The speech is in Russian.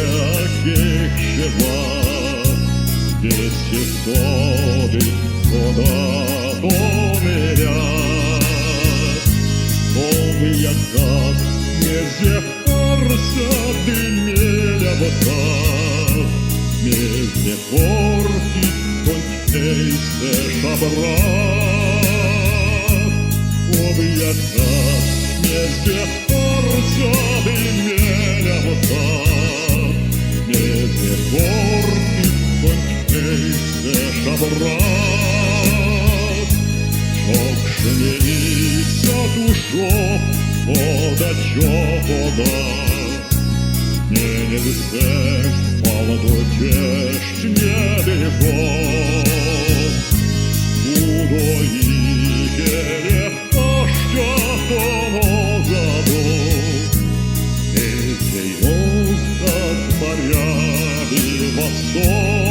яких жива, есть исходы, куда помирят. Новый как не зефарся дымеля вода, межде порки кончейся шабрат. Новый как межде порся дымеля вода, межде порки кончейся шабрат. Шок шевелится душой, вода чопода, не все молодой чешч не дыхом. Удои келе оща нозаду, и сей остат моря и восток.